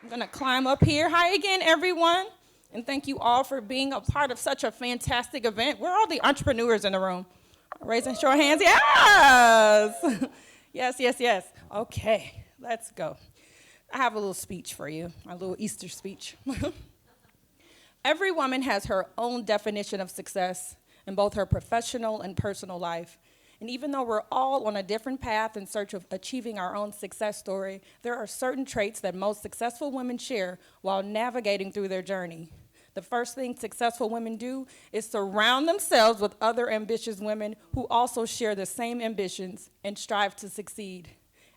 I'm gonna climb up here. Hi again, everyone. And thank you all for being a part of such a fantastic event. Where are all the entrepreneurs in the room? Raising show of hands, yes! Yes, yes, yes. Okay, let's go. I have a little speech for you, a little Easter speech. Every woman has her own definition of success in both her professional and personal life. And even though we're all on a different path in search of achieving our own success story, there are certain traits that most successful women share while navigating through their journey. The first thing successful women do is surround themselves with other ambitious women who also share the same ambitions and strive to succeed.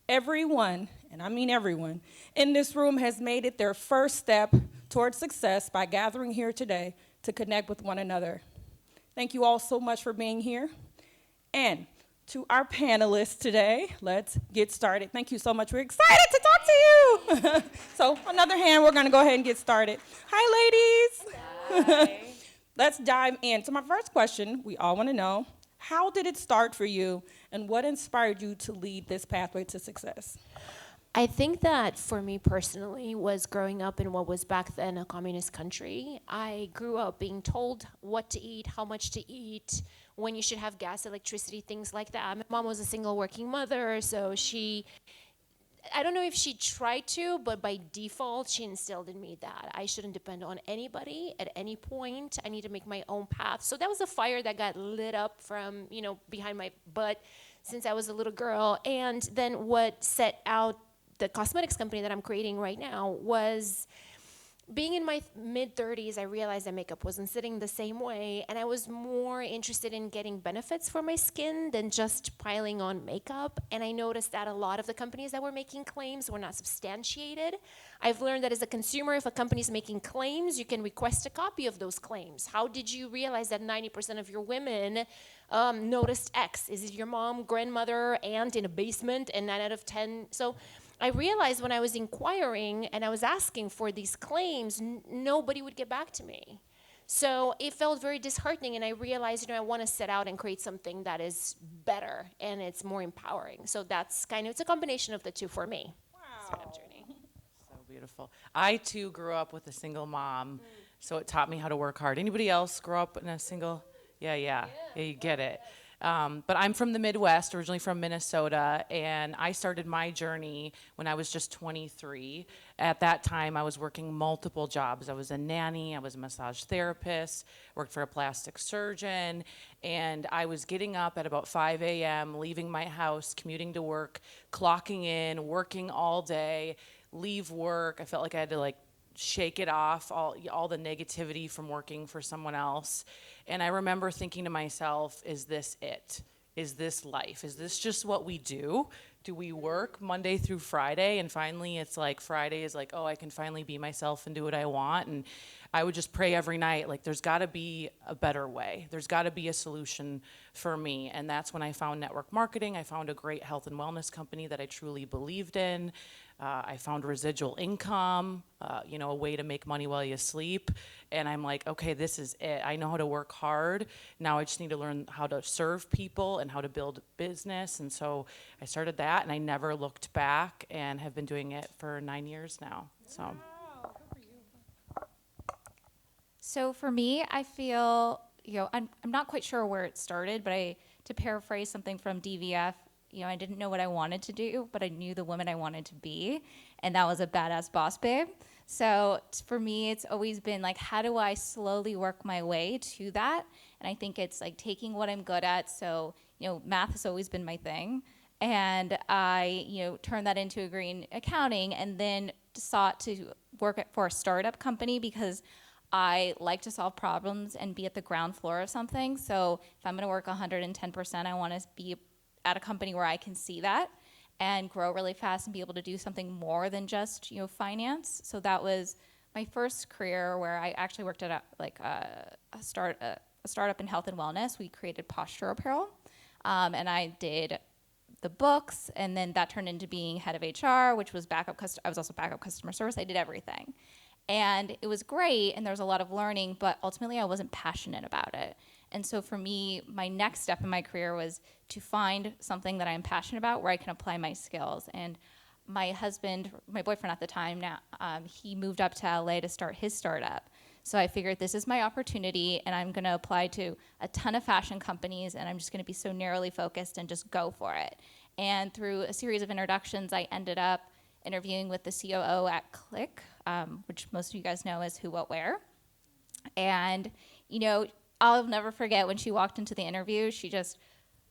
Everyone, and I mean everyone, in this room has made it their first step towards success by gathering here today to connect with one another. Thank you all so much for being here. And to our panelists today, let's get started. Thank you so much. We're excited to talk to you. So another hand, we're gonna go ahead and get started. Hi, ladies. Hi. Let's dive in. So my first question, we all wanna know, how did it start for you and what inspired you to lead this pathway to success? I think that for me personally was growing up in what was back then a communist country. I grew up being told what to eat, how much to eat, when you should have gas, electricity, things like that. My mom was a single working mother, so I don't know if she tried to, but by default, she instilled in me that I shouldn't depend on anybody at any point. I need to make my own path. So that was a fire that got lit up from, behind my butt since I was a little girl. And then what set out the cosmetics company that I'm creating right now was being in my mid-30s, I realized that makeup wasn't sitting the same way, and I was more interested in getting benefits for my skin than just piling on makeup. And I noticed that a lot of the companies that were making claims were not substantiated. I've learned that as a consumer, if a company's making claims, you can request a copy of those claims. How did you realize that 90% of your women noticed X? Is it your mom, grandmother, aunt in a basement, and 9 out of 10? So I realized when I was inquiring and I was asking for these claims, nobody would get back to me. So it felt very disheartening, and I realized, I want to set out and create something that is better and it's more empowering. So that's it's a combination of the two for me. Wow. Journey. So beautiful. I too grew up with a single mom, so it taught me how to work hard. Anybody else grow up in a single? Yeah, you get it. But I'm from the Midwest, originally from Minnesota, and I started my journey when I was just 23. At that time, I was working multiple jobs. I was a nanny, I was a massage therapist, worked for a plastic surgeon, and I was getting up at about 5 a.m., leaving my house, commuting to work, clocking in, working all day, leave work. I felt like I had to shake it off, all the negativity from working for someone else. And I remember thinking to myself, is this it? Is this life? Is this just what we do? Do we work Monday through Friday? And finally it's like Friday is like, oh, I can finally be myself and do what I want. And I would just pray every night, there's gotta be a better way. There's gotta be a solution for me. And that's when I found network marketing. I found a great health and wellness company that I truly believed in. I found residual income, a way to make money while you sleep. And I'm like, okay, this is it. I know how to work hard. Now I just need to learn how to serve people and how to build business. And so I started that, and I never looked back, and have been doing it for 9 years now. So. Wow, good for you. So for me, I feel, I'm not quite sure where it started, but to paraphrase something from DVF, I didn't know what I wanted to do, but I knew the woman I wanted to be, and that was a badass boss babe. So for me, it's always been how do I slowly work my way to that? And I think it's taking what I'm good at. So, math has always been my thing. And I, turned that into a green accounting, and then sought to work for a startup company because I like to solve problems and be at the ground floor of something. So if I'm gonna work 110%, I wanna be at a company where I can see that and grow really fast and be able to do something more than just finance. So that was my first career, where I actually worked at a startup in health and wellness. We created posture apparel, and I did the books, and then that turned into being head of HR, which was I was also backup customer service. I did everything, and it was great, and there was a lot of learning, but ultimately I wasn't passionate about it. And so for me, my next step in my career was to find something that I'm passionate about where I can apply my skills. And my husband, my boyfriend at the time now, he moved up to LA to start his startup. So I figured this is my opportunity, and I'm going to apply to a ton of fashion companies, and I'm just going to be so narrowly focused and just go for it. And through a series of introductions, I ended up interviewing with the COO at Clique, which most of you guys know as Who, What, Where. And, you know, I'll never forget when she walked into the interview, she just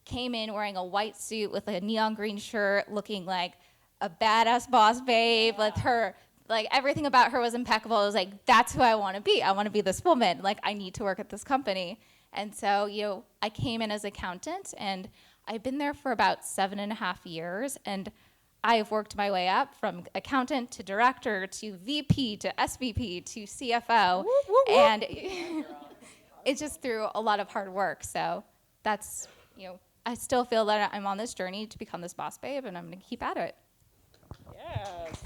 came in wearing a white suit with a neon green shirt, looking like a badass boss babe. Yeah. With her, like, everything about her was impeccable. I was like, that's who I want to be. I want to be this woman. Like, I need to work at this company. And so, you know, I came in as accountant, and I've been there for about 7.5 years, and I've worked my way up from accountant to director to VP to SVP to CFO. Whoop, whoop, whoop. And it's just through a lot of hard work. So that's, you know, I still feel that I'm on this journey to become this boss babe, and I'm going to keep at it. Yes.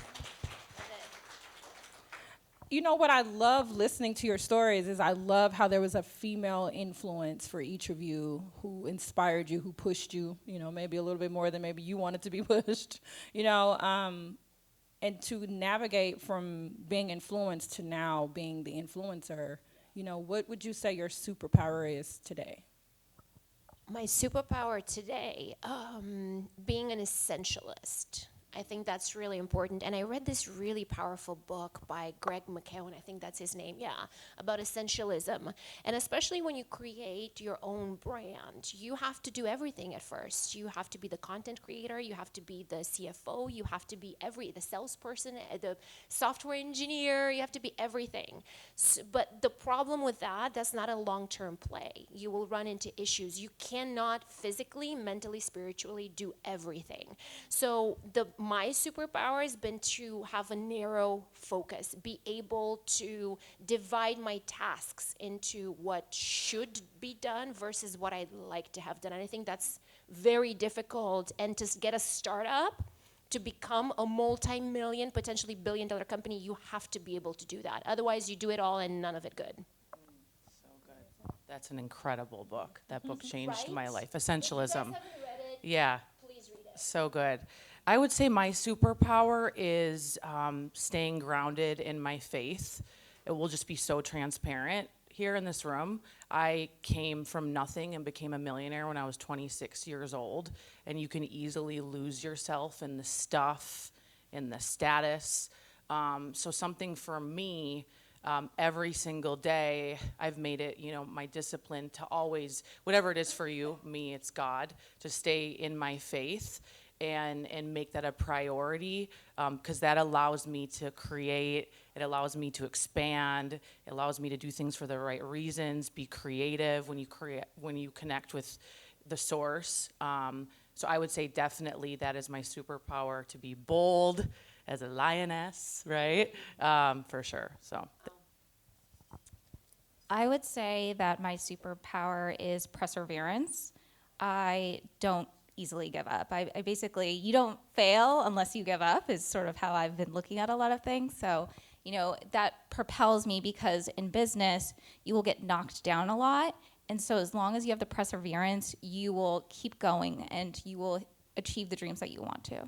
You know what I love listening to your stories is I love how there was a female influence for each of you who inspired you, who pushed you, you know, maybe a little bit more than maybe you wanted to be pushed, you know, and to navigate from being influenced to now being the influencer, you know, what would you say your superpower is today? My superpower today, being an essentialist. I think that's really important. And I read this really powerful book by Greg McKeown, I think that's his name, about essentialism. And especially when you create your own brand, you have to do everything at first. You have to be the content creator, you have to be the CFO, you have to be the salesperson, the software engineer, you have to be everything. But the problem with that's not a long-term play. You will run into issues. You cannot physically, mentally, spiritually do everything. So my superpower has been to have a narrow focus, be able to divide my tasks into what should be done versus what I'd like to have done. And I think that's very difficult. And to get a startup to become a multi-million, potentially billion-dollar company, you have to be able to do that. Otherwise, you do it all and none of it good. So good. That's an incredible book. That book changed Right? my life. Essentialism. If you guys haven't read it, Yeah. please read it. So good. I would say my superpower is staying grounded in my faith. It will just be so transparent here in this room. I came from nothing and became a millionaire when I was 26 years old. And you can easily lose yourself in the stuff, in the status. So something for me, every single day, I've made it, you know, my discipline to always, whatever it is for you, me, it's God, to stay in my faith. And make that a priority, because that allows me to create, it allows me to expand, it allows me to do things for the right reasons, be creative when you connect with the source. So I would say definitely that is my superpower, to be bold as a lioness, right? For sure, so. I would say that my superpower is perseverance. I don't easily give up. I basically, you don't fail unless you give up is sort of how I've been looking at a lot of things. So, you know, that propels me because in business, you will get knocked down a lot. And so as long as you have the perseverance, you will keep going and you will achieve the dreams that you want to.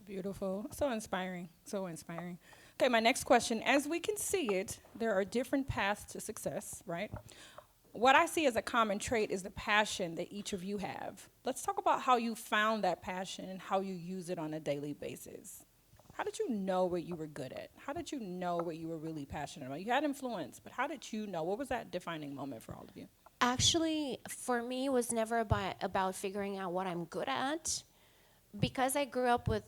Beautiful. So inspiring. So inspiring. Okay, my next question. As we can see it, there are different paths to success, right? What I see as a common trait is the passion that each of you have. Let's talk about how you found that passion and how you use it on a daily basis. How did you know what you were good at? How did you know what you were really passionate about? You had influence, but how did you know? What was that defining moment for all of you? Actually, for me, it was never about figuring out what I'm good at. Because I grew up with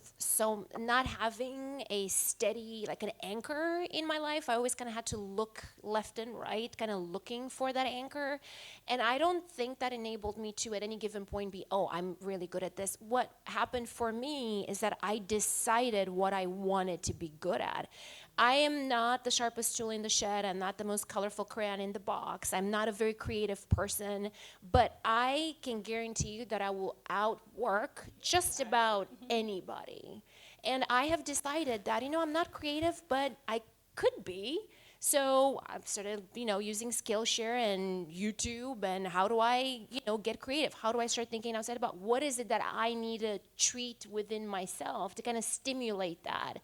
not having a steady, like an anchor in my life, I always kind of had to look left and right, kind of looking for that anchor. And I don't think that enabled me to, at any given point, be, oh, I'm really good at this. What happened for me is that I decided what I wanted to be good at. I am not the sharpest tool in the shed. I'm not the most colorful crayon in the box. I'm not a very creative person, but I can guarantee you that I will outwork just about anybody. And I have decided that, I'm not creative, but I could be. So I started, using Skillshare and YouTube, and how do I, get creative? How do I start thinking outside about what is it that I need to treat within myself to kind of stimulate that,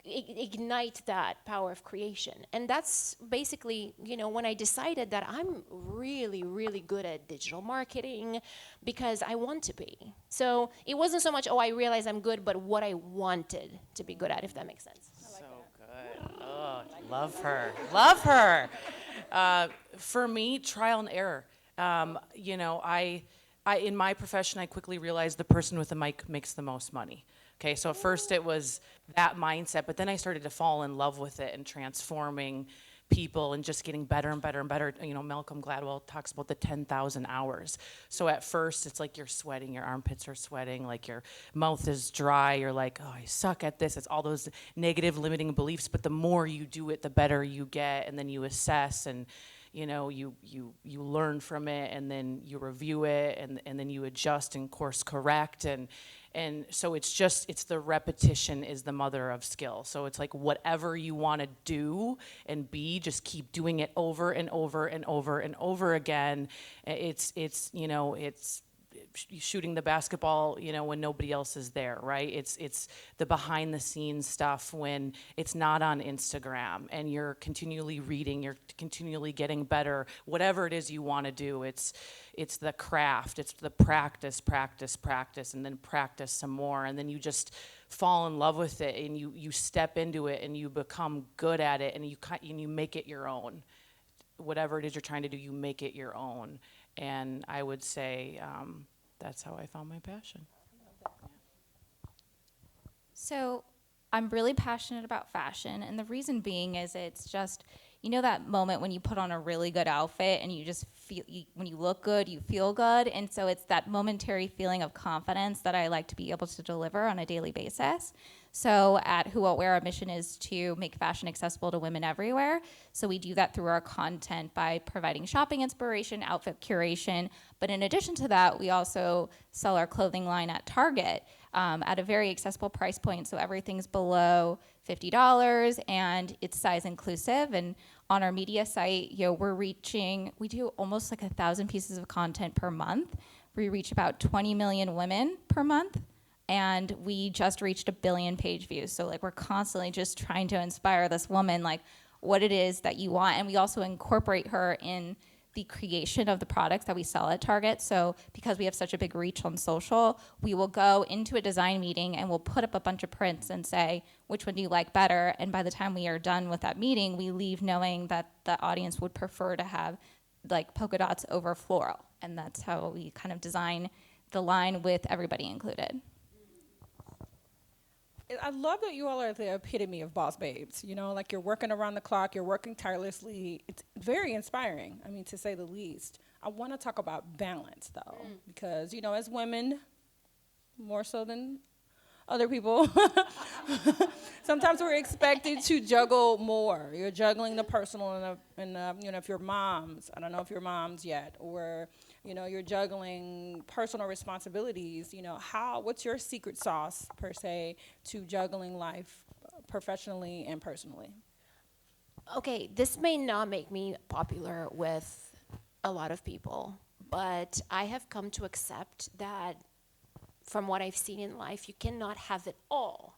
ignite that power of creation? And that's basically, when I decided that I'm really, really good at digital marketing because I want to be. So it wasn't so much, I realized I'm good, but what I wanted to be good at, if that makes sense. So good. Oh, love her. Love her. For me, trial and error. I in my profession, I quickly realized the person with the mic makes the most money. Okay, so at first it was that mindset, but then I started to fall in love with it and transforming people and just getting better and better and better. Malcolm Gladwell talks about the 10,000 hours. So at first it's like you're sweating, your armpits are sweating, like your mouth is dry, you're like, oh, I suck at this. It's all those negative limiting beliefs, but the more you do it, the better you get, and then you assess and you learn from it, and then you review it, and then you adjust and course correct, and so it's the repetition is the mother of skill. So it's like whatever you want to do and be, just keep doing it over and over and over and over again. It's shooting the basketball, when nobody else is there, right? It's the behind the scenes stuff when it's not on Instagram and you're continually reading, you're continually getting better, whatever it is you want to do. It's the craft, it's the practice, and then practice some more, and then you just fall in love with it, and you step into it, and you become good at it, and you make it your own. Whatever it is you're trying to do, you make it your own. And I would say that's how I found my passion. So I'm really passionate about fashion, and the reason being is it's just, that moment when you put on a really good outfit and you just feel, when you look good, you feel good. And so it's that momentary feeling of confidence that I like to be able to deliver on a daily basis. So at Who What Wear, our mission is to make fashion accessible to women everywhere. So we do that through our content by providing shopping inspiration, outfit curation. But in addition to that, we also sell our clothing line at Target at a very accessible price point. So everything's below $50 and it's size inclusive. And on our media site, we do almost like 1,000 pieces of content per month. We reach about 20 million women per month. And we just reached 1 billion page views. So we're constantly just trying to inspire this woman, what it is that you want. And we also incorporate her in the creation of the products that we sell at Target. So because we have such a big reach on social, we will go into a design meeting and we'll put up a bunch of prints and say, which one do you like better? And by the time we are done with that meeting, we leave knowing that the audience would prefer to have polka dots over floral. And that's how we kind of design the line with everybody included. I love that you all are the epitome of boss babes. You're working around the clock, you're working tirelessly. It's very inspiring, to say the least. I want to talk about balance, though, because, as women, more so than other people, sometimes we're expected to juggle more. You're juggling the personal and if you're moms, I don't know if you're moms yet, or you're juggling personal responsibilities. What's your secret sauce, per se, to juggling life professionally and personally? Okay, this may not make me popular with a lot of people, but I have come to accept that from what I've seen in life, you cannot have it all.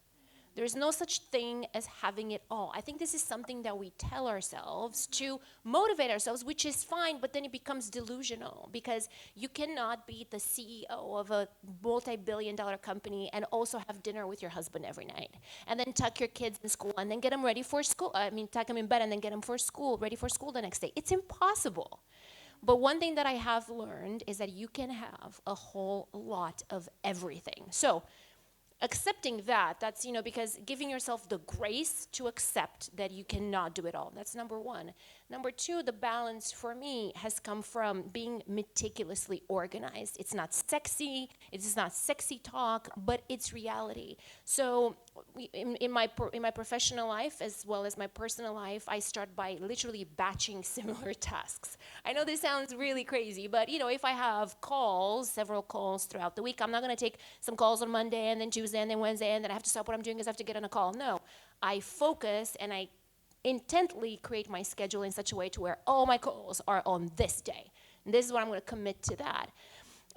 There's no such thing as having it all. I think this is something that we tell ourselves to motivate ourselves, which is fine, but then it becomes delusional because you cannot be the CEO of a multi-billion-dollar company and also have dinner with your husband every night and then tuck your kids in school and then get them ready for school. Tuck them in bed and then get them for school, ready for school the next day. It's impossible. But one thing that I have learned is that you can have a whole lot of everything. So accepting that's, because giving yourself the grace to accept that you cannot do it all. That's number one. Number two, the balance for me has come from being meticulously organized. It's not sexy, it's not sexy talk, but it's reality. So in my professional life as well as my personal life, I start by literally batching similar tasks. I know this sounds really crazy, but if I have several calls throughout the week, I'm not going to take some calls on Monday and then Tuesday and then Wednesday and then I have to stop what I'm doing because I have to get on a call. No, I focus and I intently create my schedule in such a way to where all my calls are on this day. And this is what I'm going to commit to that.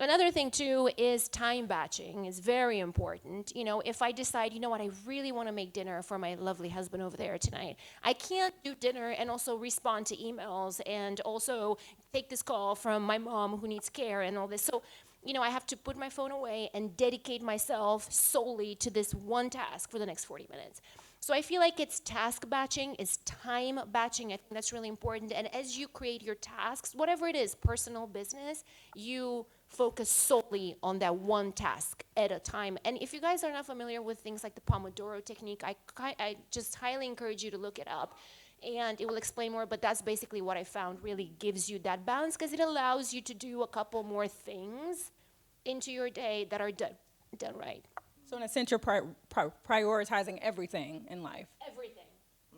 Another thing too is time batching is very important. You know, if I decide, you know what, I really want to make dinner for my lovely husband over there tonight, I can't do dinner and also respond to emails and also take this call from my mom who needs care and all this. So, you know, I have to put my phone away and dedicate myself solely to this one task for the next 40 minutes. So I feel like it's task batching, it's time batching. I think that's really important. And as you create your tasks, whatever it is, personal, business, you focus solely on that one task at a time. And if you guys are not familiar with things like the Pomodoro technique, I just highly encourage you to look it up. And it will explain more, but that's basically what I found really gives you that balance, because it allows you to do a couple more things into your day that are done right. So in a sense, you're prioritizing everything in life. Everything.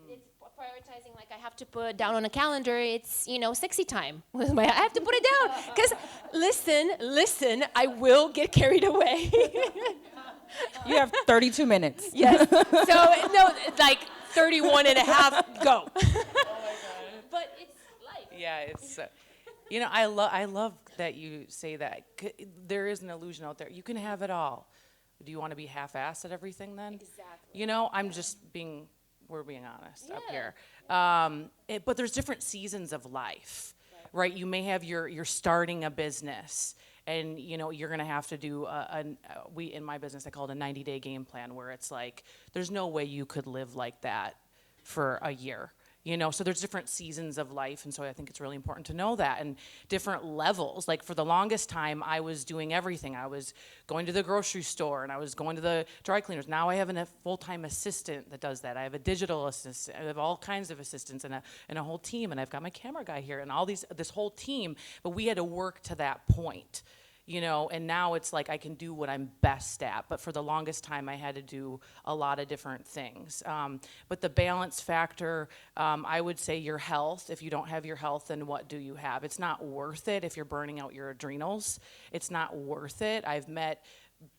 It's prioritizing, like I have to put down on a calendar, it's, you know, sexy time. I have to put it down, because listen, I will get carried away. You have 32 minutes. Yes. So, no, like 31 and a half, go. Oh my God. But it's life. Yeah, it's, you know, I love that you say that. There is an illusion out there. You can have it all. Do you want to be half-assed at everything then? Exactly. You know, we're being honest up here. But there's different seasons of life, right? You may have you're starting a business, and you know you're gonna have to do in my business I call it a 90-day game plan, where it's like there's no way you could live like that for a year. You know, so there's different seasons of life, and so I think it's really important to know that, and different levels. Like for the longest time, I was doing everything. I was going to the grocery store, and I was going to the dry cleaners. Now I have a full-time assistant that does that. I have a digital assistant. I have all kinds of assistants and a whole team, and I've got my camera guy here, and this whole team. But we had to work to that point. You know, and now it's like I can do what I'm best at. But for the longest time, I had to do a lot of different things. But the balance factor, I would say your health. If you don't have your health, then what do you have? It's not worth it if you're burning out your adrenals. It's not worth it. I've met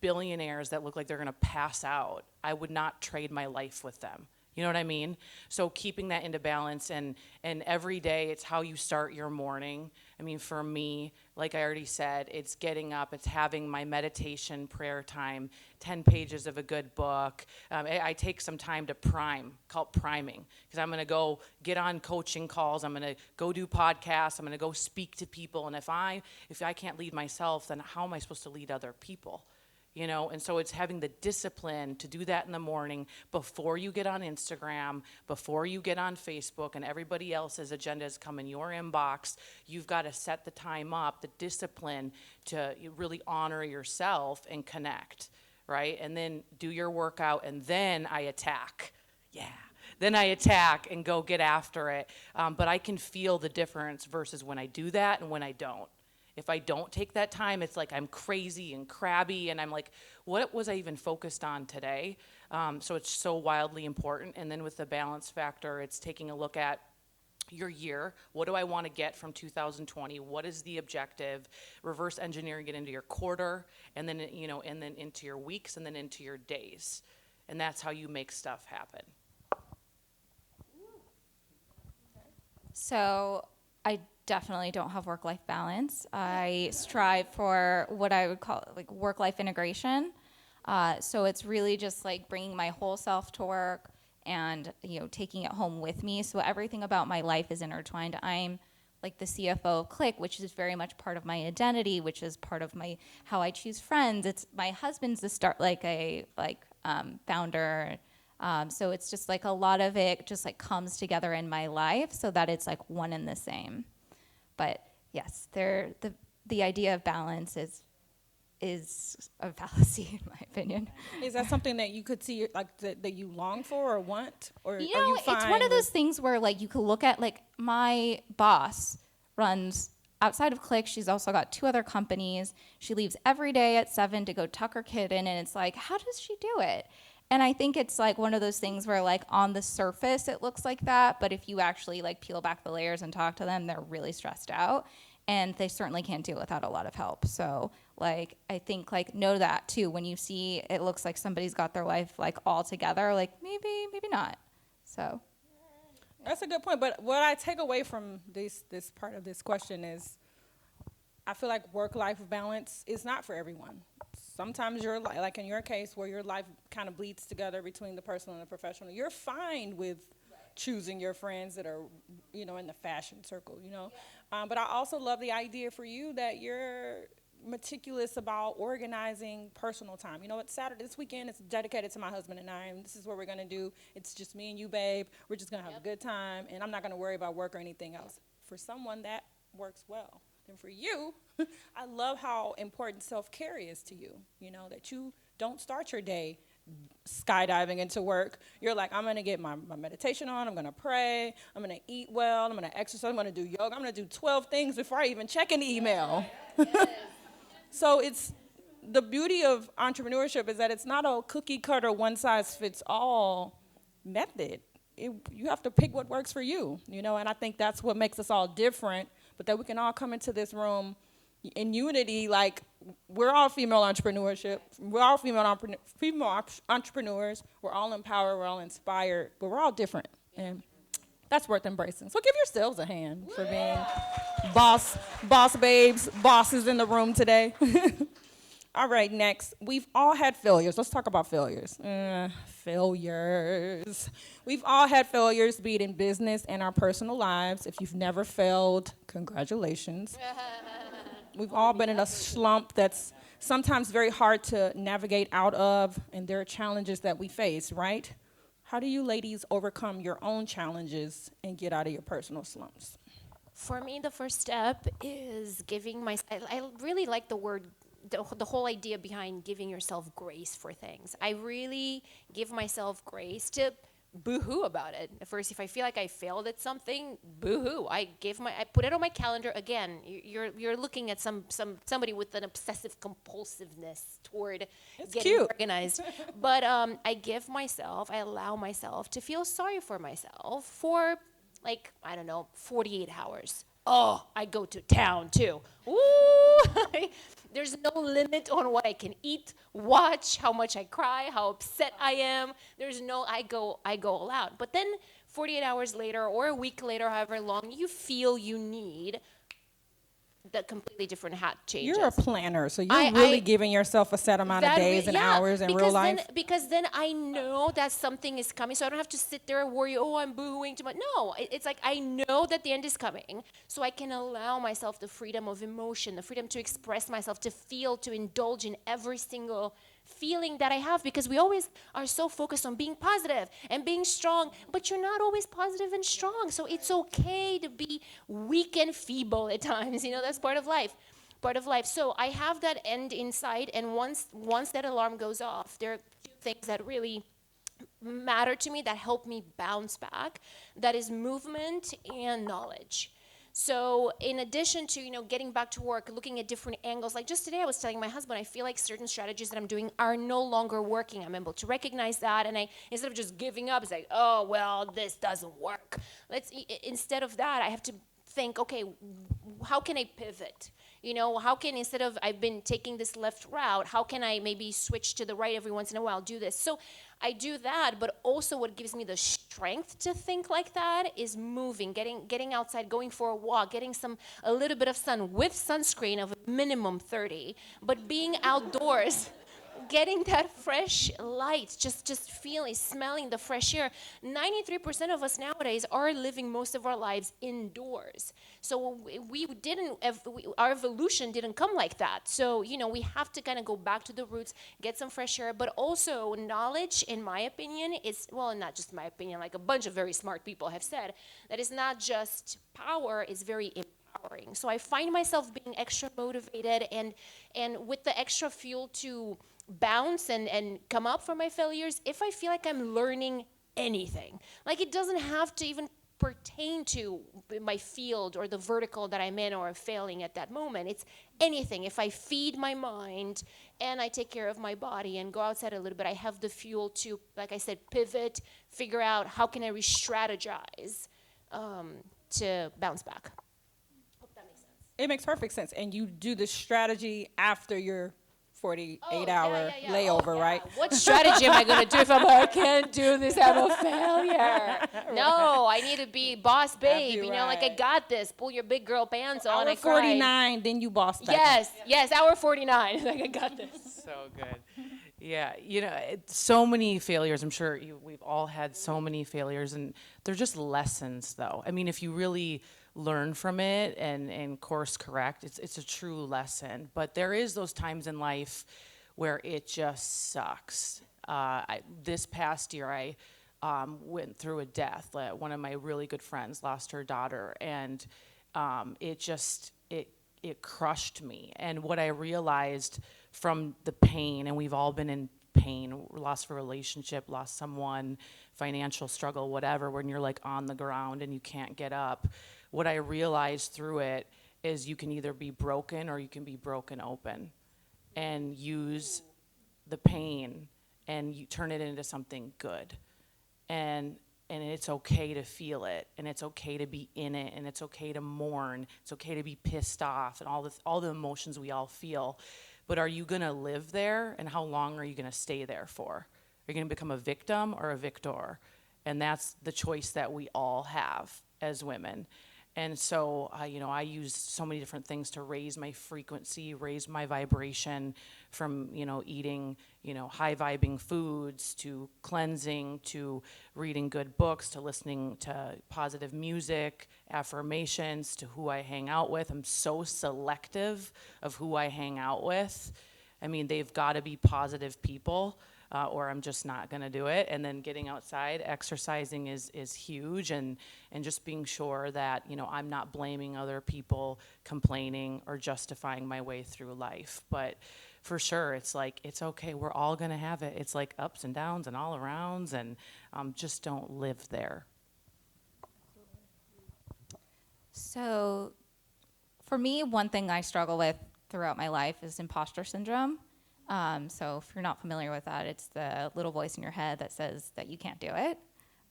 billionaires that look like they're going to pass out. I would not trade my life with them. You know what I mean? So keeping that into balance, and every day it's how you start your morning. I mean, for me, like I already said, it's getting up, it's having my meditation, prayer time, 10 pages of a good book. I take some time to call it priming, because I'm going to go get on coaching calls, I'm going to go do podcasts, I'm going to go speak to people, and if I can't lead myself, then how am I supposed to lead other people? You know, and so it's having the discipline to do that in the morning before you get on Instagram, before you get on Facebook, and everybody else's agendas come in your inbox. You've got to set the time up, the discipline to really honor yourself and connect, right? And then do your workout, and then I attack. Yeah. Then I attack and go get after it. But I can feel the difference versus when I do that and when I don't. If I don't take that time, it's like I'm crazy and crabby, and I'm like, what was I even focused on today? So it's so wildly important. And then with the balance factor, it's taking a look at your year. What do I want to get from 2020? What is the objective? Reverse engineering it into your quarter, and then and then into your weeks, and then into your days. And that's how you make stuff happen. So I definitely don't have work-life balance. I strive for what I would call like work-life integration. So it's really just like bringing my whole self to work and taking it home with me. So everything about my life is intertwined. I'm like the CFO of Clique, which is very much part of my identity, which is part of my how I choose friends. It's my husband's the founder. So it's just like a lot of it just like comes together in my life so that it's like one and the same. But yes, the idea of balance is a fallacy in my opinion. Is that something that you could see like that you long for or want, or You are know, you fine it's one of with- those things where like you could look at like my boss runs outside of Clique. She's also got 2 other companies. She leaves every day at 7 to go tuck her kid in, and it's like, how does she do it? And I think it's like one of those things where like on the surface it looks like that, but if you actually like peel back the layers and talk to them, they're really stressed out, and they certainly can't do it without a lot of help. So like I think like know that too when you see it looks like somebody's got their life like all together, like maybe not. So That's a good point. But what I take away from this part of this question is, I feel like work-life balance is not for everyone. Sometimes you're like in your case, where your life kind of bleeds together between the personal and the professional. You're fine with choosing your friends that are, in the fashion circle, But I also love the idea for you that you're meticulous about organizing personal time. It's Saturday, this weekend, it's dedicated to my husband and I, and this is what we're gonna do. It's just me and you, babe. We're just gonna have a good time, and I'm not gonna worry about work or anything else. For someone, that works well. And for you, I love how important self-care is to you, that you don't start your day skydiving into work. You're like, I'm going to get my meditation on, I'm going to pray, I'm going to eat well, I'm going to exercise, I'm going to do yoga, I'm going to do 12 things before I even check an email. So it's the beauty of entrepreneurship is that it's not a cookie cutter, one size fits all method. You have to pick what works for you, and I think that's what makes us all different, but that we can all come into this room in unity, like we're all female entrepreneurship, we're all female entrepreneurs, we're all empowered, we're all inspired, but we're all different, and that's worth embracing. So give yourselves a hand for being boss babes, bosses in the room today. All right, next. We've all had failures. Let's talk about failures. Failures. We've all had failures, be it in business and our personal lives. If you've never failed, congratulations. We've all been in a slump that's sometimes very hard to navigate out of, and there are challenges that we face, right? How do you ladies overcome your own challenges and get out of your personal slumps? For me, the first step is giving I really like the word, the whole idea behind giving yourself grace for things. I really give myself grace to boo-hoo about it. First, if I feel like I failed at something, boo-hoo. I put it on my calendar. Again, you're looking at somebody with an obsessive compulsiveness toward getting organized. But I allow myself to feel sorry for myself for 48 hours. Oh, I go to town too. Ooh, there's no limit on what I can eat, watch, how much I cry, how upset I am. I go all out. But then 48 hours later or a week later, however long you feel you need, the completely different hat changes. You're a planner, so you're really giving yourself a set amount of days and hours in real life. Because then I know that something is coming, so I don't have to sit there and worry, I'm booing too much. No, it's like I know that the end is coming, so I can allow myself the freedom of emotion, the freedom to express myself, to feel, to indulge in every single feeling that I have, because we always are so focused on being positive and being strong, but you're not always positive and strong. So it's okay to be weak and feeble at times. That's part of life. So I have that end in sight, and once that alarm goes off, there are two things that really matter to me that help me bounce back. That is movement and knowledge. So in addition to, getting back to work, looking at different angles, like just today I was telling my husband, I feel like certain strategies that I'm doing are no longer working. I'm able to recognize that, and instead of just giving up, it's like, oh, well, this doesn't work. Instead of that, I have to think, okay, how can I pivot? How can, instead of I've been taking this left route, how can I maybe switch to the right every once in a while, do this? So I do that, but also what gives me the strength to think like that is moving, getting outside, going for a walk, getting a little bit of sun with sunscreen of a minimum 30, but being outdoors. Getting that fresh light, just feeling, smelling the fresh air. 93% of us nowadays are living most of our lives indoors. So our evolution didn't come like that. So, we have to kind of go back to the roots, get some fresh air, but also knowledge, in my opinion, not just my opinion, like a bunch of very smart people have said, that it's not just power, it's very empowering. So I find myself being extra motivated and with the extra fuel to bounce and come up from my failures if I feel like I'm learning anything. Like, it doesn't have to even pertain to my field or the vertical that I'm in or failing at that moment. It's anything. If I feed my mind and I take care of my body and go outside a little bit, I have the fuel to, like I said, pivot, figure out how can I re-strategize to bounce back. Hope that makes sense. It makes perfect sense. And you do the strategy after you're 48-hour layover, right? What strategy am I going to do if I can't do this? I'm a failure. No, I need to be boss babe. You know, like I got this. Pull your big girl pants on. Hour 49, then you boss back. Yes, hour 49. Like I got this. So good. Yeah, so many failures. I'm sure we've all had so many failures, and they're just lessons, though. I mean, if you really learn from it and course correct, it's a true lesson. But there is those times in life where it just sucks. This past year, I went through a death. One of my really good friends lost her daughter, and it crushed me. And what I realized from the pain, and we've all been in pain, lost a relationship, lost someone, financial struggle, whatever, when you're like on the ground and you can't get up. What I realized through it is you can either be broken or you can be broken open, and use the pain and you turn it into something good. And it's okay to feel it, and it's okay to be in it, and it's okay to mourn, it's okay to be pissed off, and all the emotions we all feel. But are you gonna live there, and how long are you gonna stay there for? Are you gonna become a victim or a victor? And that's the choice that we all have as women. And so, I use so many different things to raise my frequency, raise my vibration, from, eating, high vibing foods, to cleansing, to reading good books, to listening to positive music, affirmations, to who I hang out with. I'm so selective of who I hang out with. I mean, they've got to be positive people. Or I'm just not going to do it. And then getting outside, exercising is huge, and just being sure that, I'm not blaming other people, complaining, or justifying my way through life. But for sure, it's like, it's okay. We're all going to have it. It's like ups and downs and all arounds, and just don't live there. So for me, one thing I struggle with throughout my life is imposter syndrome. So if you're not familiar with that, it's the little voice in your head that says that you can't do it.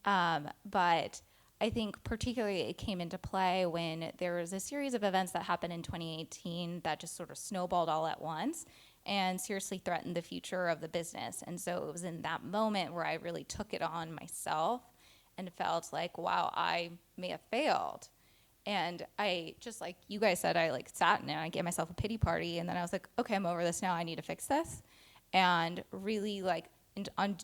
But I think particularly it came into play when there was a series of events that happened in 2018 that just sort of snowballed all at once and seriously threatened the future of the business. And so it was in that moment where I really took it on myself and felt like, wow, I may have failed. And I, just like you guys said, I sat and I gave myself a pity party, and then I was like, okay, I'm over this now, I need to fix this. And really on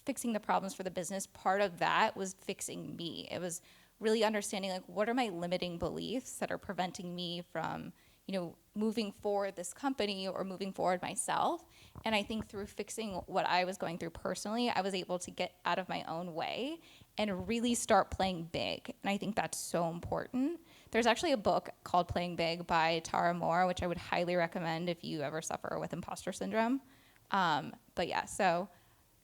fixing the problems for the business, part of that was fixing me. It was really understanding what are my limiting beliefs that are preventing me from, moving forward this company or moving forward myself. And I think through fixing what I was going through personally, I was able to get out of my own way and really start playing big. And I think that's so important. There's actually a book called Playing Big by Tara Moore, which I would highly recommend if you ever suffer with imposter syndrome. But yeah, so,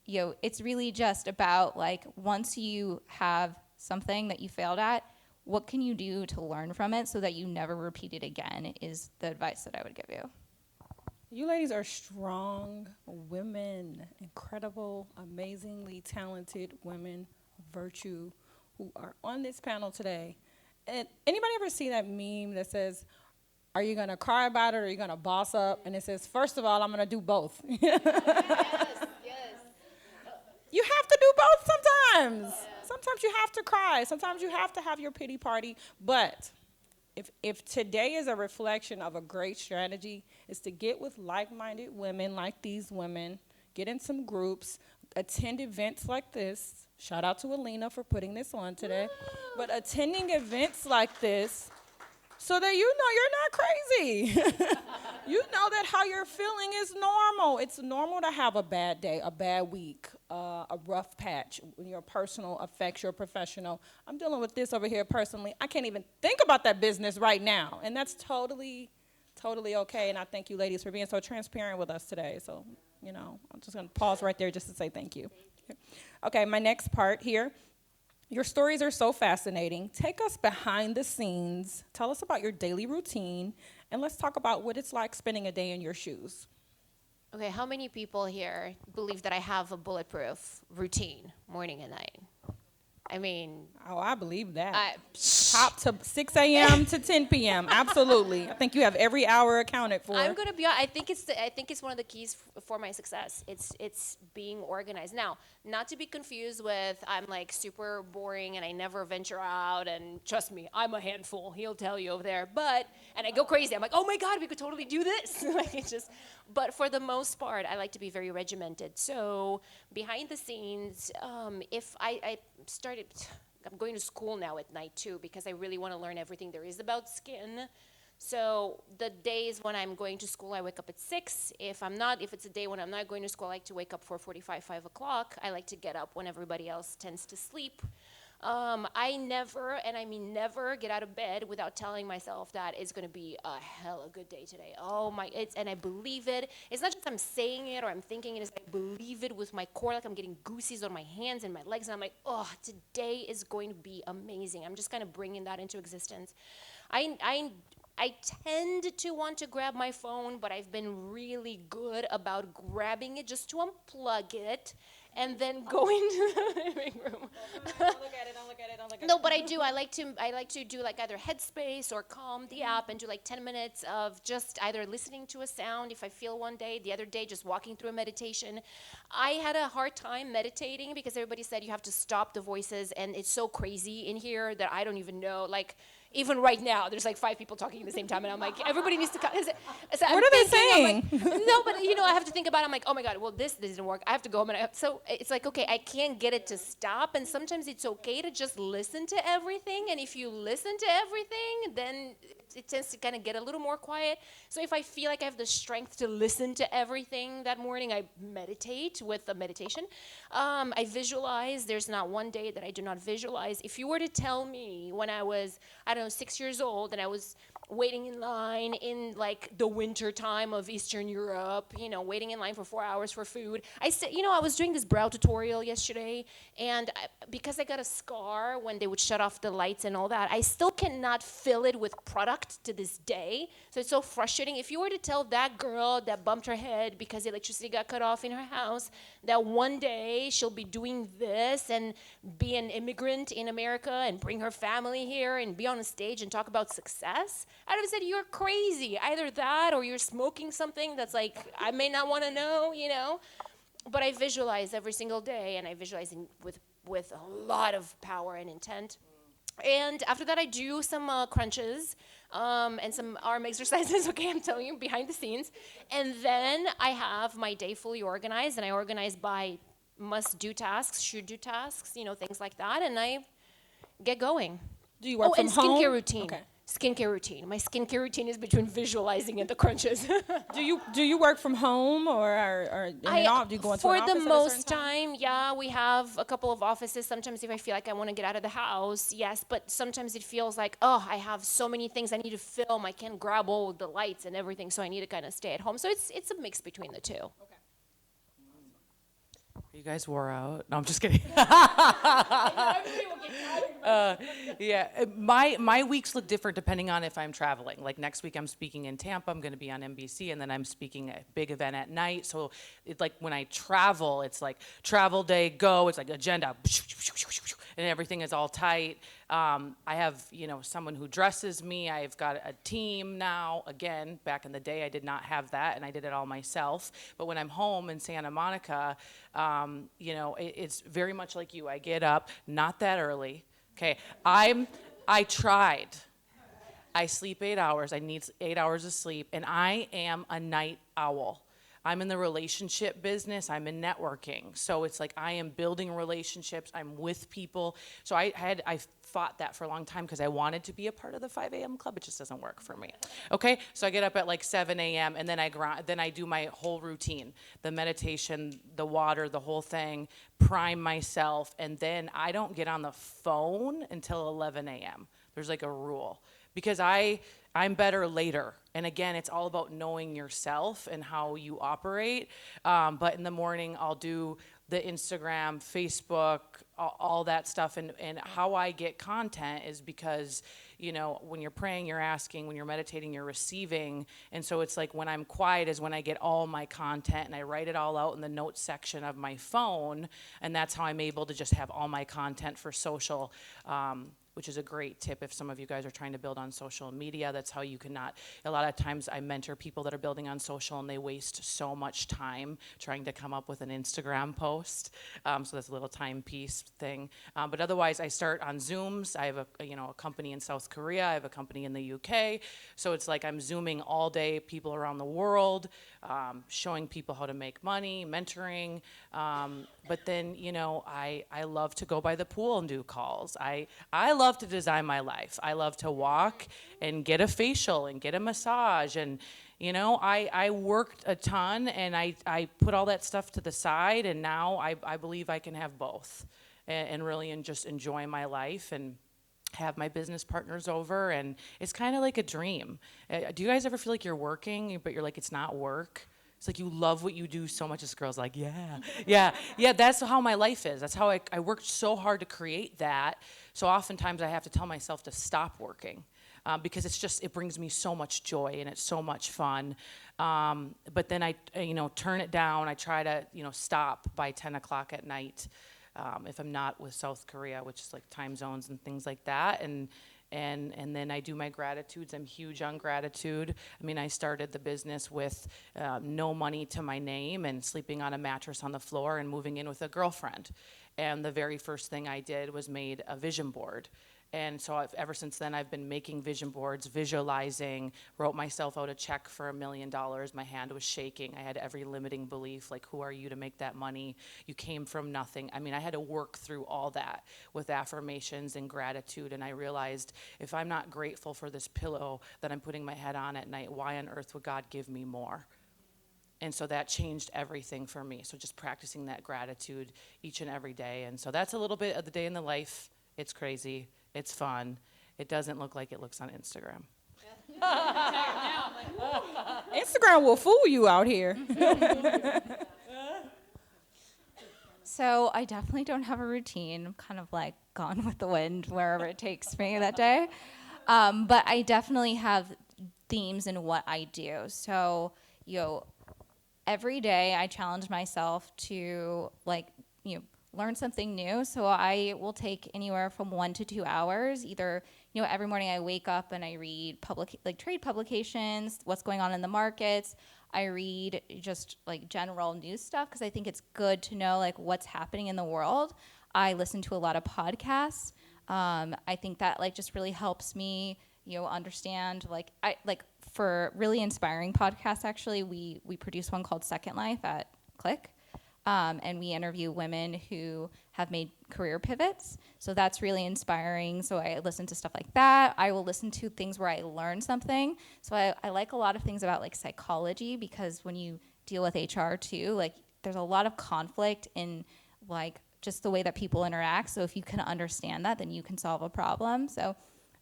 it's really just about once you have something that you failed at, what can you do to learn from it so that you never repeat it again is the advice that I would give you. You ladies are strong women, incredible, amazingly talented women of virtue who are on this panel today. And anybody ever see that meme that says, are you going to cry about it or are you going to boss up? And it says, first of all, I'm going to do both. Yes. You have to do both sometimes. Yeah. Sometimes you have to cry. Sometimes you have to have your pity party. But if today is a reflection of a great strategy, is to get with like-minded women like these women, get in some groups, attend events like this. Shout out to Alina for putting this on today. But attending events like this so that you're not crazy. You know that how you're feeling is normal. It's normal to have a bad day, a bad week, a rough patch when your personal affects your professional. I'm dealing with this over here personally. I can't even think about that business right now. And that's totally okay. And I thank you ladies for being so transparent with us today. So, I'm just going to pause right there just to say thank you. Okay, my next part here. Your stories are so fascinating. Take us behind the scenes. Tell us about your daily routine, and let's talk about what it's like spending a day in your shoes. Okay, how many people here believe that I have a bulletproof routine, morning and night? I mean, Oh, I believe that. I, Top to 6 a.m. to 10 p.m. Absolutely. I think you have every hour accounted for. I'm gonna be. I think it's one of the keys for my success. It's being organized. Now, not to be confused with I'm like super boring and I never venture out. And trust me, I'm a handful. He'll tell you over there. And I go crazy. I'm like, oh my god, we could totally do this. Like it's just. But for the most part, I like to be very regimented. So behind the scenes, if I started. I'm going to school now at night too because I really want to learn everything there is about skin. So the days when I'm going to school, I wake up at 6. If it's a day when I'm not going to school, I like to wake up 4:45, 5 o'clock. I like to get up when everybody else tends to sleep. I never, and I mean never, get out of bed without telling myself that it's going to be a hella good day today. Oh my, and I believe it. It's not just I'm saying it or I'm thinking it, I believe it with my core, like I'm getting goosies on my hands and my legs, and I'm like, oh, today is going to be amazing. I'm just kind of bringing that into existence. I tend to want to grab my phone, but I've been really good about grabbing it just to unplug it and then going to the living room. Don't look at it. No, but I do. I like to do like either Headspace or Calm the app and do like 10 minutes of just either listening to a sound if I feel one day, the other day just walking through a meditation. I had a hard time meditating because everybody said you have to stop the voices, and it's so crazy in here that I don't even know, like, even right now, there's like 5 people talking at the same time, and I'm like, everybody needs to cut. So What are they saying? like, no, but I have to think about it. I'm like, oh my God, well, this didn't work. I have to go home. So it's like, okay, I can't get it to stop, and sometimes it's okay to just listen to everything, and if you listen to everything, then it tends to kind of get a little more quiet. So if I feel like I have the strength to listen to everything that morning, I meditate with a meditation. I visualize. There's not one day that I do not visualize. If you were to tell me when I was, I don't know, 6 years old, and I was waiting in line in like the winter time of Eastern Europe, waiting in line for 4 hours for food. I said, I was doing this brow tutorial yesterday, and because I got a scar when they would shut off the lights and all that, I still cannot fill it with product to this day. So it's so frustrating. If you were to tell that girl that bumped her head because electricity got cut off in her house that one day she'll be doing this and be an immigrant in America and bring her family here and be on a stage and talk about success, I'd have said, you're crazy. Either that or you're smoking something that's like, I may not want to know, But I visualize every single day, and I visualize with a lot of power and intent. And after that, I do some crunches and some arm exercises, okay, I'm telling you, behind the scenes. And then I have my day fully organized, and I organize by must-do tasks, should-do tasks, things like that, and I get going. Do you work from home? And skincare routine. Okay. Skincare routine. My skincare routine is between visualizing and the crunches. Do you work from home or do you go into for an office the at a most certain time, yeah, we have a couple of offices. Sometimes if I feel like I want to get out of the house, yes, but sometimes it feels like, oh, I have so many things I need to film. I can't grab all the lights and everything, so I need to kind of stay at home. So it's a mix between the two. Okay. You guys wore out. No, I'm just kidding. Yeah, my weeks look different depending on if I'm traveling. Like next week I'm speaking in Tampa, I'm going to be on NBC, and then I'm speaking at a big event at night. So it's like when I travel, it's like travel day, go. It's like agenda, and everything is all tight. I have, someone who dresses me. I've got a team now. Again, back in the day, I did not have that, and I did it all myself. But when I'm home in Santa Monica, it's very much like you. I get up, not that early. Okay, I tried. I sleep 8 hours. I need 8 hours of sleep, and I am a night owl. I'm in the relationship business. I'm in networking. So it's like I am building relationships. I'm with people. So I fought that for a long time because I wanted to be a part of the 5 a.m. club. It just doesn't work for me. Okay, so I get up at like 7 a.m. and then I do my whole routine, the meditation, the water, the whole thing, prime myself, and then I don't get on the phone until 11 a.m. There's like a rule. Because I I'm better later. And again, it's all about knowing yourself and how you operate. But in the morning, I'll do the Instagram, Facebook, all that stuff. And how I get content is because, you know, when you're praying, you're asking, when you're meditating, you're receiving. And so it's like when I'm quiet is when I get all my content and I write it all out in the notes section of my phone. And that's how I'm able to just have all my content for social, which is a great tip if some of you guys are trying to build on social media. That's how you cannot. A lot of times I mentor people that are building on social and they waste so much time trying to come up with an Instagram post. So that's a little time piece thing. But otherwise, I start on Zooms. I have a company in South Korea. I have a company in the UK. So it's like I'm Zooming all day, people around the world, showing people how to make money, mentoring. But then, you know, I love to go by the pool and do calls. I love to design my life. I love to walk and get a facial and get a massage. And, you know, I worked a ton and I put all that stuff to the side. And now I believe I can have both and really just enjoy my life and have my business partners over. And it's kind of like a dream. Do you guys ever feel like you're working, but you're like, it's not work? It's like you love what you do so much. This girl's like, yeah. That's how my life is. That's how I worked so hard to create that. So oftentimes I have to tell myself to stop working because it brings me so much joy and it's so much fun. But then I turn it down. I try to, stop by 10 o'clock at night if I'm not with South Korea, which is like time zones and things like that. And then I do my gratitudes. I'm huge on gratitude. I mean, I started the business with no money to my name and sleeping on a mattress on the floor and moving in with a girlfriend. And the very first thing I did was made a vision board. And so ever since then, I've been making vision boards, visualizing, wrote myself out a check for $1 million. My hand was shaking. I had every limiting belief, like, who are you to make that money? You came from nothing. I mean, I had to work through all that with affirmations and gratitude. And I realized if I'm not grateful for this pillow that I'm putting my head on at night, why on earth would God give me more? And so that changed everything for me. So just practicing that gratitude each and every day. And so that's a little bit of the day in the life. It's crazy. It's fun. It doesn't look like it looks on Instagram. Instagram will fool you out here. So I definitely don't have a routine. I'm kind of like gone with the wind wherever it takes me that day. But I definitely have themes in what I do. So, every day I challenge myself to learn something new. So I will take anywhere from 1 to 2 hours. Either, every morning I wake up and I read trade publications, what's going on in the markets. I read just general news stuff because I think it's good to know what's happening in the world. I listen to a lot of podcasts. I think that just really helps me, understand for really inspiring podcasts. Actually, we produce one called Second Life at Clique. And we interview women who have made career pivots. So that's really inspiring. So I listen to stuff like that. I will listen to things where I learn something. So I like a lot of things about psychology because when you deal with HR too, there's a lot of conflict in just the way that people interact. So if you can understand that, then you can solve a problem. So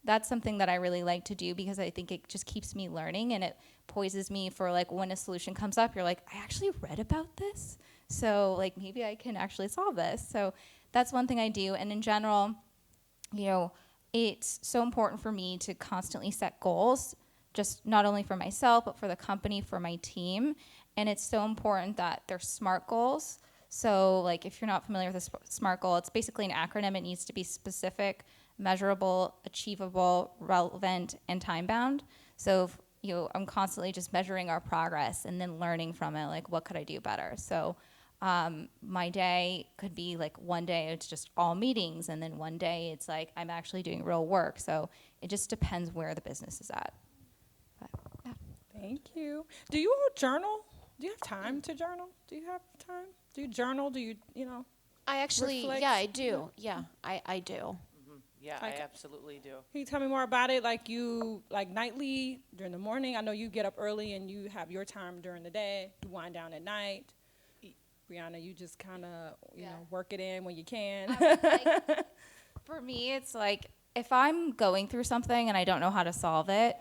that's something that I really like to do because I think it just keeps me learning and it poises me for when a solution comes up, you're like, I actually read about this. So maybe I can actually solve this. So that's one thing I do. And in general, it's so important for me to constantly set goals, just not only for myself, but for the company, for my team. And it's so important that they're SMART goals. So if you're not familiar with a SMART goal, it's basically an acronym. It needs to be specific, measurable, achievable, relevant, and time-bound. So I'm constantly just measuring our progress and then learning from it, what could I do better? So my day could be one day it's just all meetings, and then one day it's I'm actually doing real work. So it just depends where the business is at. But, yeah. Thank you. Do you all journal? Do you have time to journal? Do you have time? Do you journal? Do you, I actually, reflect? yeah, I do. Yeah, I do. Yeah, I absolutely do. Can you tell me more about it? You nightly, during the morning? I know you get up early and you have your time during the day. You wind down at night. Brianna, you just kind of, work it in when you can. For me, it's if I'm going through something and I don't know how to solve it,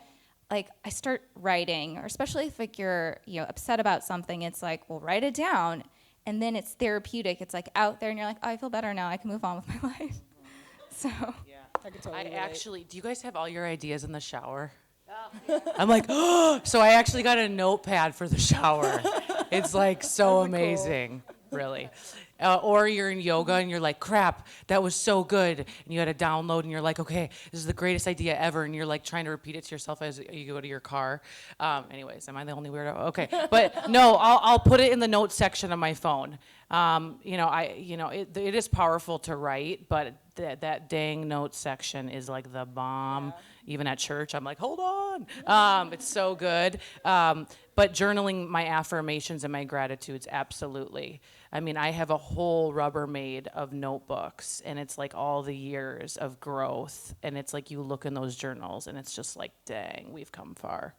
like I start writing, or especially if like you're, upset about something, it's like, well, write it down. And then it's therapeutic. It's like out there and you're like, oh, I feel better now. I can move on with my life. So I can totally I relate. actually, do you guys have all your ideas in the shower? I'm like, oh, so I actually got a notepad for the shower. It's like so amazing, really. Or you're in yoga and you're like, crap, that was so good. And you had a download and you're like, okay, this is the greatest idea ever. And you're like trying to repeat it to yourself as you go to your car. Anyways, am I the only weirdo? Okay. But no, I'll put it in the notes section of my phone. It is powerful to write, but that dang notes section is like the bomb. Even at church, I'm like, hold on. It's so good. But journaling my affirmations and my gratitudes, absolutely. I mean, I have a whole Rubbermaid of notebooks, and it's like all the years of growth. And it's like you look in those journals, and it's just like, dang, we've come far.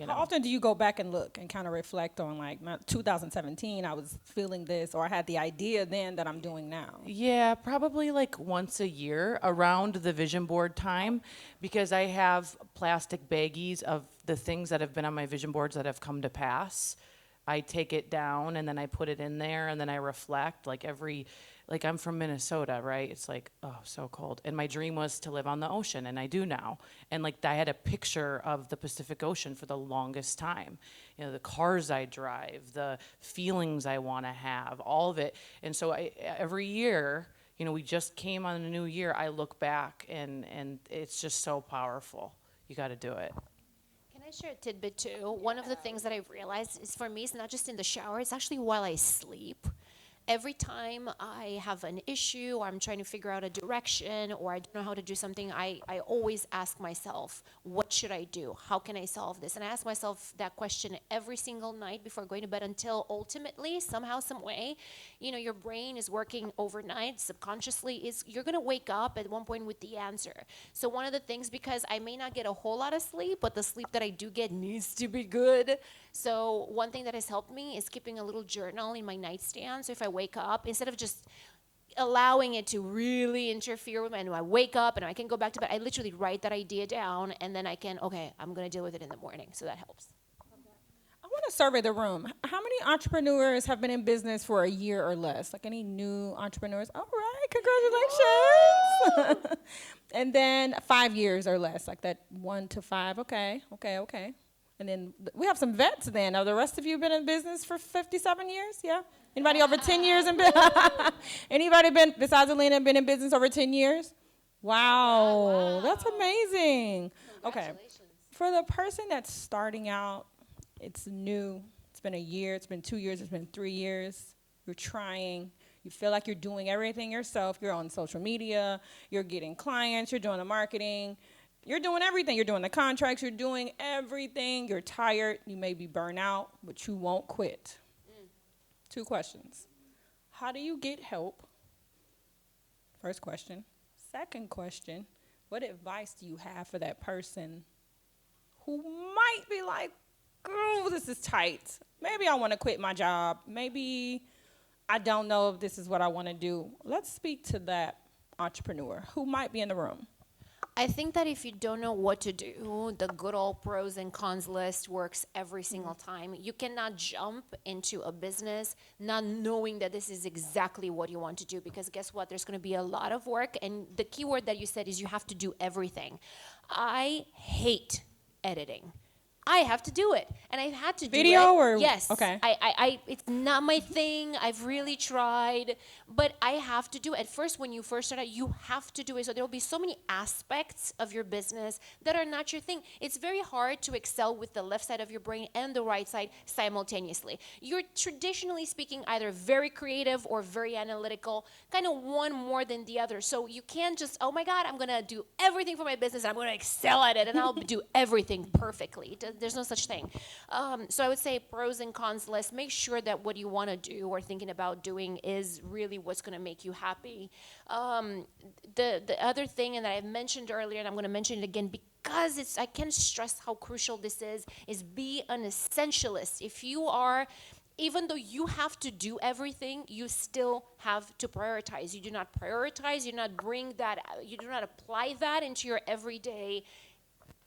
How often do you go back and look and kind of reflect on, like, 2017, I was feeling this, or I had the idea then that I'm doing now? Yeah, probably like once a year around the vision board time, because I have plastic baggies of the things that have been on my vision boards that have come to pass. I take it down and then I put it in there and then I reflect like I'm from Minnesota, right? It's like, oh, so cold. And my dream was to live on the ocean, and I do now. And like I had a picture of the Pacific Ocean for the longest time. The cars I drive, the feelings I want to have, all of it. And so every year, we just came on a new year, I look back and it's just so powerful. You got to do it. Can I share a tidbit too? One of the things that I've realized is for me, it's not just in the shower, it's actually while I sleep. Every time I have an issue or I'm trying to figure out a direction or I don't know how to do something, I always ask myself, what should I do? How can I solve this? And I ask myself that question every single night before going to bed until ultimately, somehow, some way, your brain is working overnight, subconsciously, you're going to wake up at one point with the answer. So one of the things, because I may not get a whole lot of sleep, but the sleep that I do get needs to be good. So one thing that has helped me is keeping a little journal in my nightstand. So if I wake up, instead of just allowing it to really interfere with me, and I wake up and I can go back to bed, I literally write that idea down, and then I'm going to deal with it in the morning. So that helps. I want to survey the room. How many entrepreneurs have been in business for a year or less? Like any new entrepreneurs? All right, congratulations. And then 5 years or less, like that 1 to 5. Okay. And then we have some vets then. Are the rest of you been in business for 57 years? Yeah? Anybody over 10 years in business? Anybody besides Alina, been in business over 10 years? Wow. That's amazing. Okay. For the person that's starting out, it's new. It's been a year. It's been 2 years. It's been 3 years. You're trying. You feel like you're doing everything yourself. You're on social media. You're getting clients. You're doing the marketing. You're doing everything. You're doing the contracts. You're doing everything. You're tired. You may be burnt out, but you won't quit. 2 questions. How do you get help? First question. Second question, what advice do you have for that person who might be like, oh, this is tight. Maybe I want to quit my job. Maybe I don't know if this is what I want to do. Let's speak to that entrepreneur who might be in the room. I think that if you don't know what to do, the good old pros and cons list works every single time. You cannot jump into a business not knowing that this is exactly what you want to do, because guess what? There's going to be a lot of work, and the key word that you said is you have to do everything. I hate editing. I have to do it, and I've had to do it. Video or? Yes. Okay. I it's not my thing. I've really tried, but I have to do it. At first, when you first start out, you have to do it. So there will be so many aspects of your business that are not your thing. It's very hard to excel with the left side of your brain and the right side simultaneously. You're traditionally speaking either very creative or very analytical, kind of one more than the other. So you can't just, oh my God, I'm going to do everything for my business, and I'm going to excel at it, and I'll do everything perfectly. There's no such thing. So I would say pros and cons list. Make sure that what you want to do or thinking about doing is really what's going to make you happy. The other thing, and that I've mentioned earlier, and I'm going to mention it again because I can't stress how crucial this is be an essentialist. If you are, even though you have to do everything, you still have to prioritize. You do not prioritize, you do not bring that, you do not apply that into your everyday,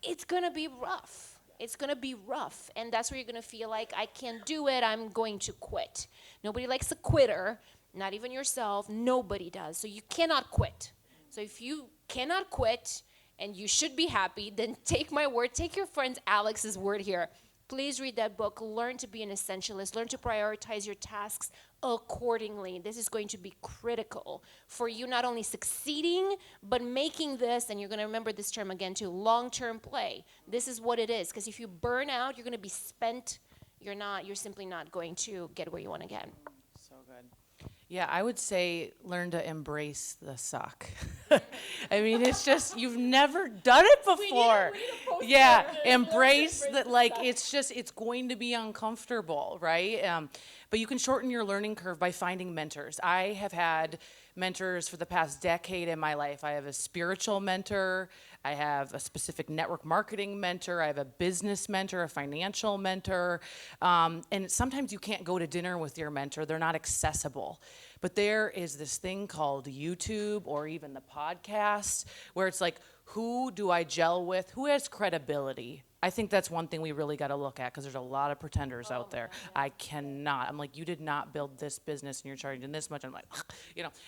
it's going to be rough. It's going to be rough, and that's where you're going to feel like, I can't do it, I'm going to quit. Nobody likes a quitter, not even yourself. Nobody does. So you cannot quit. So if you cannot quit, and you should be happy, then take my word, take your friend Alex's word here. Please read that book. Learn to be an essentialist. Learn to prioritize your tasks accordingly. This is going to be critical for you not only succeeding, but making this, and you're going to remember this term again too, long-term play. This is what it is. Because if you burn out, you're going to be spent. You're simply not going to get where you want to get. So good. Yeah, I would say learn to embrace the suck. I mean, it's just, you've never done it before. Yeah, embrace that, like, it's going to be uncomfortable, right? But you can shorten your learning curve by finding mentors. I have had mentors for the past decade in my life. I have a spiritual mentor. I have a specific network marketing mentor. I have a business mentor, a financial mentor. And sometimes you can't go to dinner with your mentor. They're not accessible. But there is this thing called YouTube or even the podcast where it's like, who do I gel with? Who has credibility? I think that's one thing we really got to look at, because there's a lot of pretenders out there. I cannot. I'm like, you did not build this business and you're charging this much. I'm like,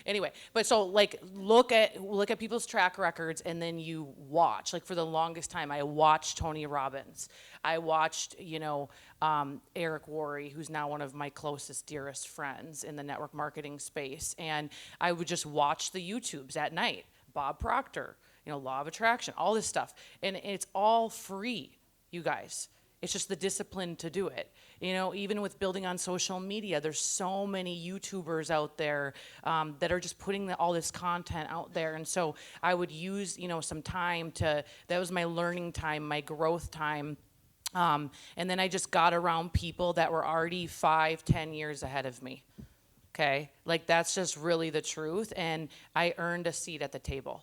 anyway. But so, like, look at people's track records, and then you watch. Like, for the longest time, I watched Tony Robbins. I watched, Eric Worre, who's now one of my closest, dearest friends in the network marketing space. And I would just watch the YouTubes at night. Bob Proctor, Law of Attraction, all this stuff. And it's all free, you guys. It's just the discipline to do it. Even with building on social media, there's so many YouTubers out there that are just putting all this content out there. And so I would use, some time that was my learning time, my growth time. And then I just got around people that were already 5-10 years ahead of me. Okay? Like, that's just really the truth. And I earned a seat at the table.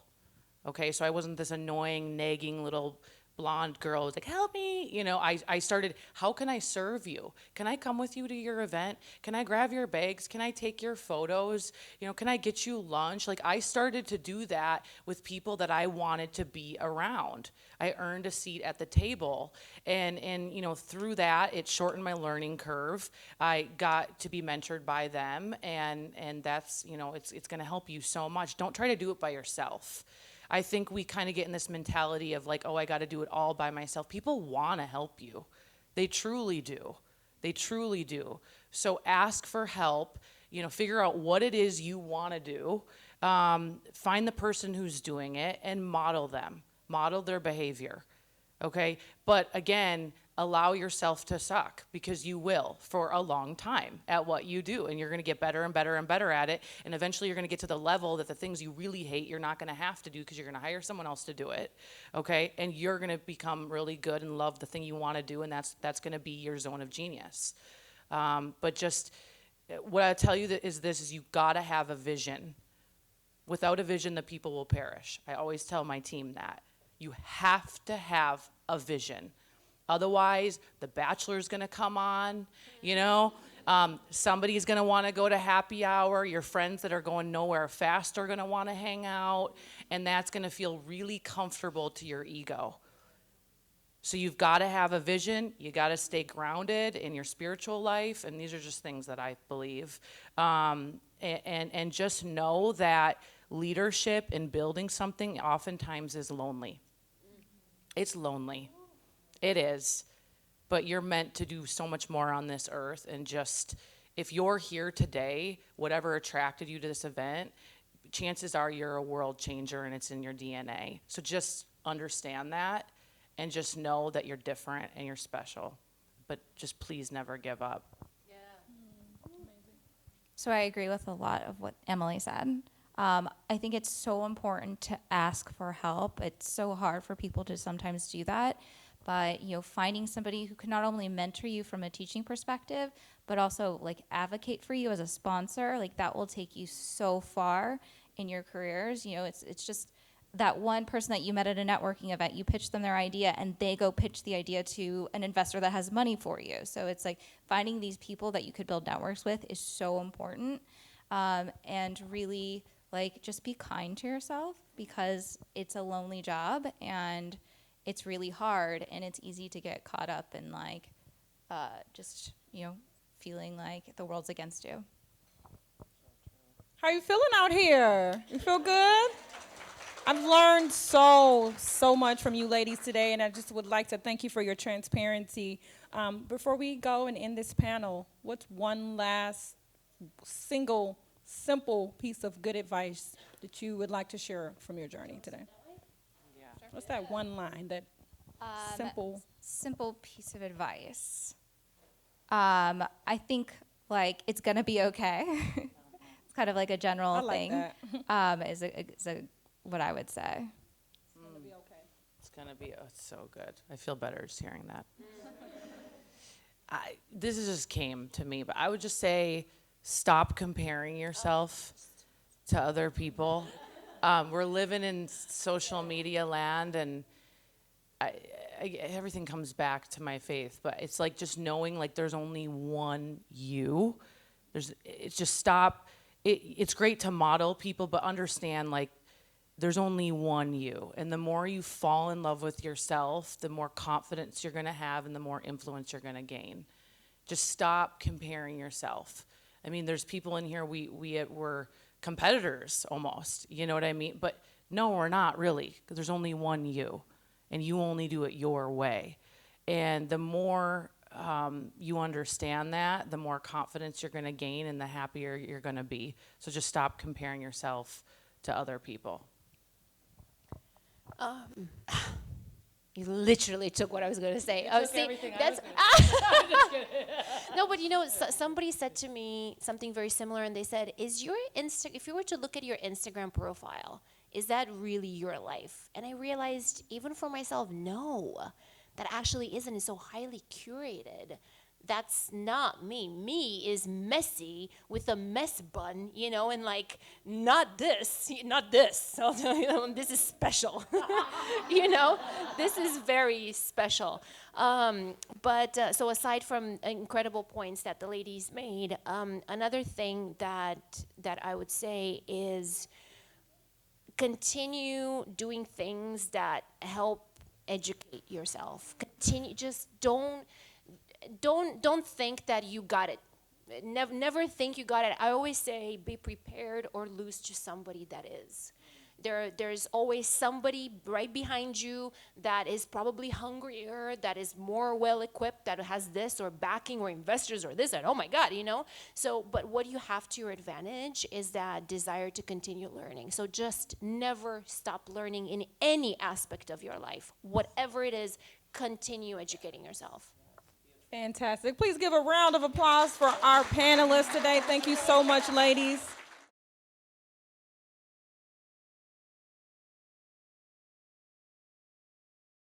Okay? So I wasn't this annoying, nagging little blonde girl who's like, help me. I started, how can I serve you? Can I come with you to your event? Can I grab your bags? Can I take your photos? Can I get you lunch? Like, I started to do that with people that I wanted to be around. I earned a seat at the table. And through that, it shortened my learning curve. I got to be mentored by them. And that's, it's going to help you so much. Don't try to do it by yourself. I think we kind of get in this mentality of like, oh, I got to do it all by myself. People want to help you. They truly do. They truly do. So ask for help, figure out what it is you want to do. Find the person who's doing it and model them. Model their behavior. Okay? But again, allow yourself to suck, because you will for a long time at what you do, and you're going to get better and better and better at it, and eventually you're going to get to the level that the things you really hate you're not going to have to do, because you're going to hire someone else to do it. Okay? And you're going to become really good and love the thing you want to do, and that's going to be your zone of genius. But just what I tell you is you've got to have a vision. Without a vision, the people will perish. I always tell my team that. You have to have a vision. Otherwise, The Bachelor's going to come on, somebody's going to want to go to happy hour. Your friends that are going nowhere fast are going to want to hang out, and that's going to feel really comfortable to your ego. So you've got to have a vision. You got to stay grounded in your spiritual life, and these are just things that I believe. And just know that leadership and building something oftentimes is lonely. It's lonely. It is, but you're meant to do so much more on this earth. And just, if you're here today, whatever attracted you to this event, chances are you're a world changer and it's in your DNA. So just understand that and just know that you're different and you're special. But just please never give up. Yeah. So I agree with a lot of what Emily said. I think it's so important to ask for help. It's so hard for people to sometimes do that. But, finding somebody who can not only mentor you from a teaching perspective, but also like advocate for you as a sponsor, like that will take you so far in your careers. It's just that one person that you met at a networking event, you pitch them their idea and they go pitch the idea to an investor that has money for you. So it's like finding these people that you could build networks with is so important. And really like just be kind to yourself, because it's a lonely job, and it's really hard, and it's easy to get caught up in like just, feeling like the world's against you. How you feeling out here? You feel good? I've learned so much from you ladies today, and I just would like to thank you for your transparency. Before we go and end this panel, what's one last simple piece of good advice that you would like to share from your journey today? Yeah. What's that one line, that Simple piece of advice. I think like it's gonna be okay. It's kind of like a general I like thing. that. Is what I would say. It's gonna be so good. I feel better just hearing that. This just came to me, but I would just say, stop comparing yourself to other people. We're living in social media land, and everything comes back to my faith. But it's like just knowing like there's only one you. It's just stop. It's great to model people, but understand like there's only one you. And the more you fall in love with yourself, the more confidence you're going to have and the more influence you're going to gain. Just stop comparing yourself. I mean, there's people in here, we're competitors almost, you know what I mean? But no, we're not really, because there's only one you, and you only do it your way. And the more you understand that, the more confidence you're going to gain and the happier you're going to be. So just stop comparing yourself to other people. You literally took what I was going to say. Everything that's no, but somebody said to me something very similar, and they said, "Is your if you were to look at your Instagram profile, is that really your life?" And I realized, even for myself, no, that actually isn't. It's so highly curated. That's not me. Me is messy with a mess bun, and like, not this. So, this is special. This is very special. So aside from incredible points that the ladies made, another thing that I would say is continue doing things that help educate yourself. Just don't think that you got it. Never think you got it. I always say, be prepared or lose to somebody that is. There's always somebody right behind you that is probably hungrier, that is more well-equipped, that has this or backing or investors or this, and oh my God, So, but what you have to your advantage is that desire to continue learning. So just never stop learning in any aspect of your life. Whatever it is, continue educating yourself. Fantastic. Please give a round of applause for our panelists today. Thank you so much, ladies.